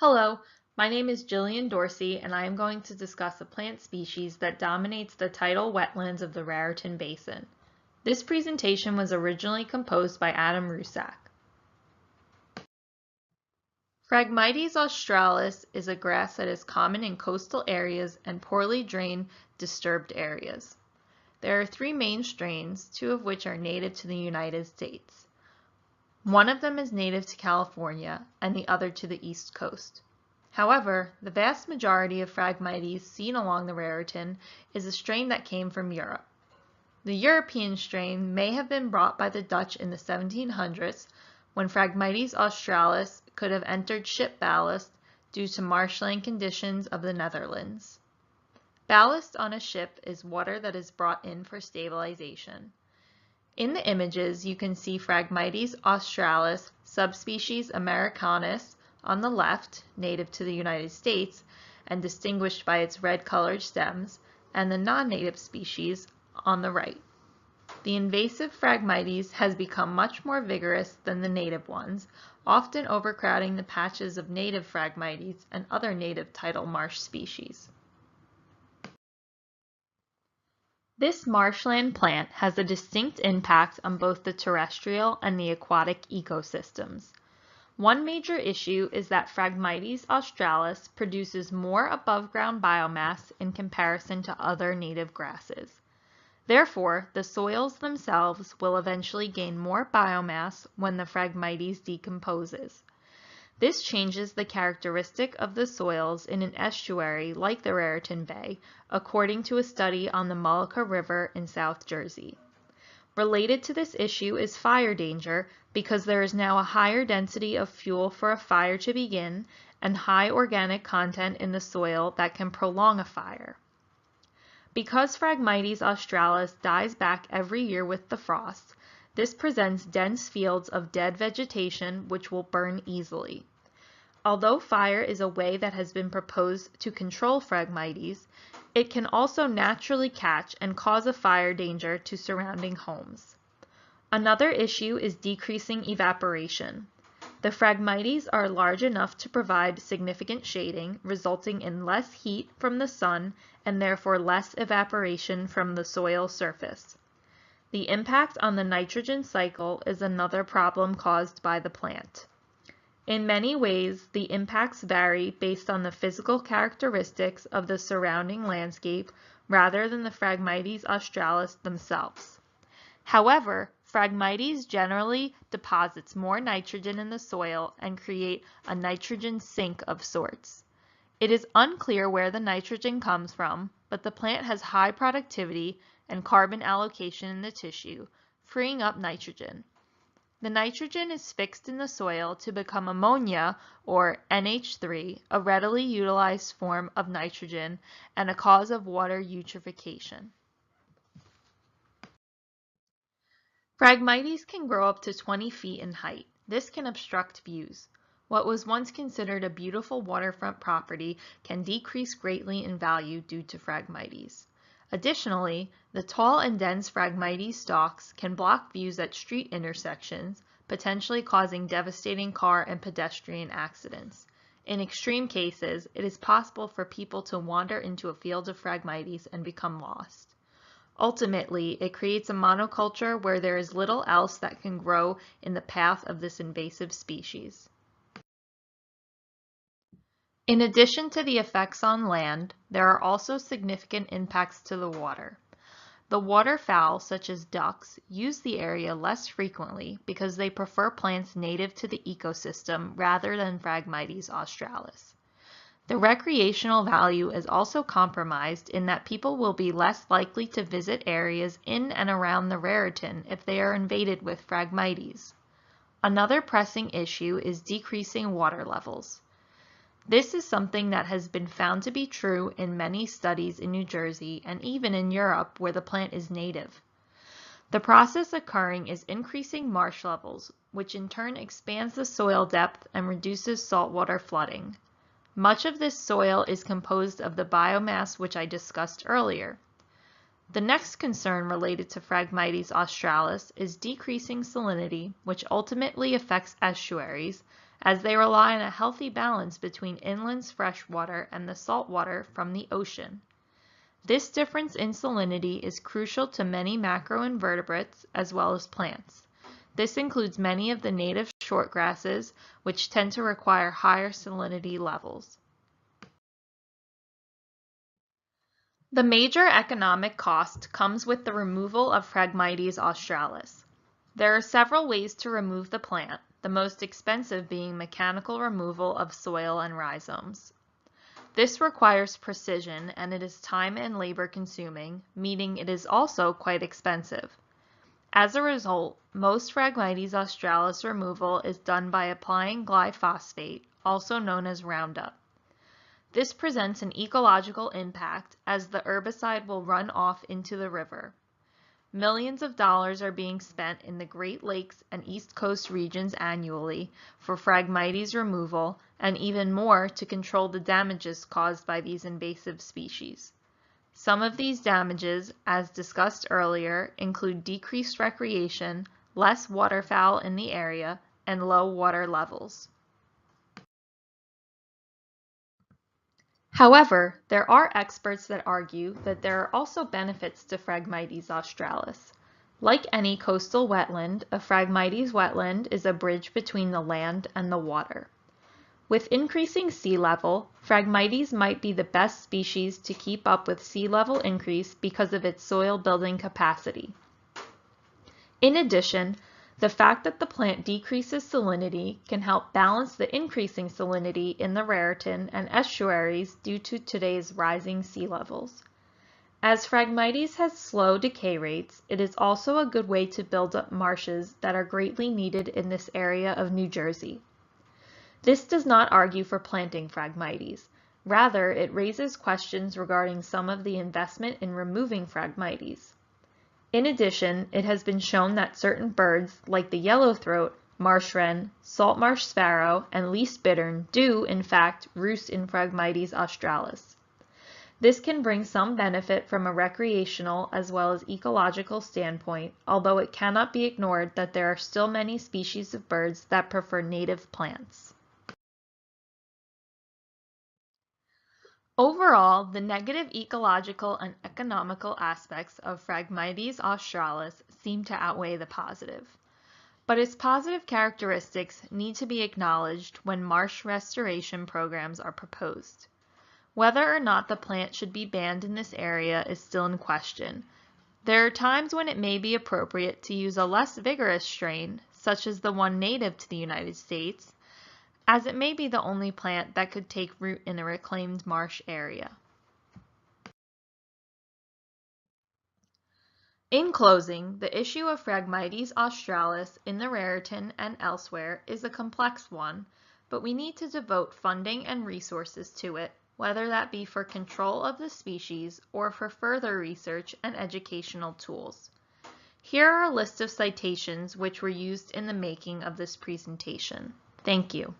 Hello, my name is Jillian Dorsey and I am going to discuss a plant species that dominates the tidal wetlands of the Raritan Basin. This presentation was originally composed by Adam Rusak. Phragmites Australis is a grass that is common in coastal areas and poorly drained, disturbed areas. There are three main strains, two of which are native to the United States. One of them is native to California and the other to the East Coast. However, the vast majority of Phragmites seen along the Raritan is a strain that came from Europe. The European strain may have been brought by the Dutch in the 1700s when Phragmites Australis could have entered ship ballast due to marshland conditions of the Netherlands. Ballast on a ship is water that is brought in for stabilization. In the images, you can see Phragmites Australis subspecies americanus on the left, native to the United States and distinguished by its red-colored stems, and the non-native species on the right. The invasive Phragmites has become much more vigorous than the native ones, often overcrowding the patches of native Phragmites and other native tidal marsh species. This marshland plant has a distinct impact on both the terrestrial and the aquatic ecosystems. One major issue is that Phragmites australis produces more above-ground biomass in comparison to other native grasses. Therefore, the soils themselves will eventually gain more biomass when the Phragmites decomposes. This changes the characteristic of the soils in an estuary like the Raritan Bay, according to a study on the Mullica River in South Jersey. Related to this issue is fire danger because there is now a higher density of fuel for a fire to begin and high organic content in the soil that can prolong a fire. Because Phragmites australis dies back every year with the frost, this presents dense fields of dead vegetation which will burn easily. Although fire is a way that has been proposed to control Phragmites, it can also naturally catch and cause a fire danger to surrounding homes. Another issue is decreasing evaporation. The Phragmites are large enough to provide significant shading, resulting in less heat from the sun and therefore less evaporation from the soil surface. The impact on the nitrogen cycle is another problem caused by the plant. In many ways, the impacts vary based on the physical characteristics of the surrounding landscape rather than the Phragmites australis themselves. However, Phragmites generally deposits more nitrogen in the soil and create a nitrogen sink of sorts. It is unclear where the nitrogen comes from, but the plant has high productivity and carbon allocation in the tissue, freeing up nitrogen. The nitrogen is fixed in the soil to become ammonia, or NH3, a readily utilized form of nitrogen and a cause of water eutrophication. Phragmites can grow up to 20 feet in height. This can obstruct views. What was once considered a beautiful waterfront property can decrease greatly in value due to Phragmites. Additionally, the tall and dense Phragmites stalks can block views at street intersections, potentially causing devastating car and pedestrian accidents. In extreme cases, it is possible for people to wander into a field of Phragmites and become lost. Ultimately, it creates a monoculture where there is little else that can grow in the path of this invasive species. In addition to the effects on land, there are also significant impacts to the water. The waterfowl, such as ducks, use the area less frequently because they prefer plants native to the ecosystem rather than Phragmites australis. The recreational value is also compromised in that people will be less likely to visit areas in and around the Raritan if they are invaded with Phragmites. Another pressing issue is decreasing water levels. This is something that has been found to be true in many studies in New Jersey and even in Europe where the plant is native. The process occurring is increasing marsh levels, which in turn expands the soil depth and reduces saltwater flooding. Much of this soil is composed of the biomass which I discussed earlier. The next concern related to Phragmites australis is decreasing salinity, which ultimately affects estuaries, as they rely on a healthy balance between inland's fresh water and the salt water from the ocean. This difference in salinity is crucial to many macroinvertebrates as well as plants. This includes many of the native shortgrasses, which tend to require higher salinity levels. The major economic cost comes with the removal of Phragmites australis. There are several ways to remove the plant, the most expensive being mechanical removal of soil and rhizomes. This requires precision and it is time and labor consuming, meaning it is also quite expensive. As a result, most Phragmites australis removal is done by applying glyphosate, also known as Roundup. This presents an ecological impact as the herbicide will run off into the river. Millions of dollars are being spent in the Great Lakes and East Coast regions annually for Phragmites removal and even more to control the damages caused by these invasive species. Some of these damages, as discussed earlier, include decreased recreation, less waterfowl in the area, and low water levels. However, there are experts that argue that there are also benefits to Phragmites australis. Like any coastal wetland, a Phragmites wetland is a bridge between the land and the water. With increasing sea level, Phragmites might be the best species to keep up with sea level increase because of its soil building capacity. In addition, the fact that the plant decreases salinity can help balance the increasing salinity in the Raritan and estuaries due to today's rising sea levels. As Phragmites has slow decay rates, it is also a good way to build up marshes that are greatly needed in this area of New Jersey. This does not argue for planting Phragmites. Rather, it raises questions regarding some of the investment in removing Phragmites. In addition, it has been shown that certain birds, like the yellowthroat, marsh wren, salt marsh sparrow, and least bittern, do, in fact, roost in Phragmites australis. This can bring some benefit from a recreational as well as ecological standpoint, although it cannot be ignored that there are still many species of birds that prefer native plants. Overall, the negative ecological and economical aspects of Phragmites australis seem to outweigh the positive. But its positive characteristics need to be acknowledged when marsh restoration programs are proposed. Whether or not the plant should be banned in this area is still in question. There are times when it may be appropriate to use a less vigorous strain, such as the one native to the United States, as it may be the only plant that could take root in a reclaimed marsh area. In closing, the issue of Phragmites australis in the Raritan and elsewhere is a complex one, but we need to devote funding and resources to it, whether that be for control of the species or for further research and educational tools. Here are a list of citations which were used in the making of this presentation. Thank you.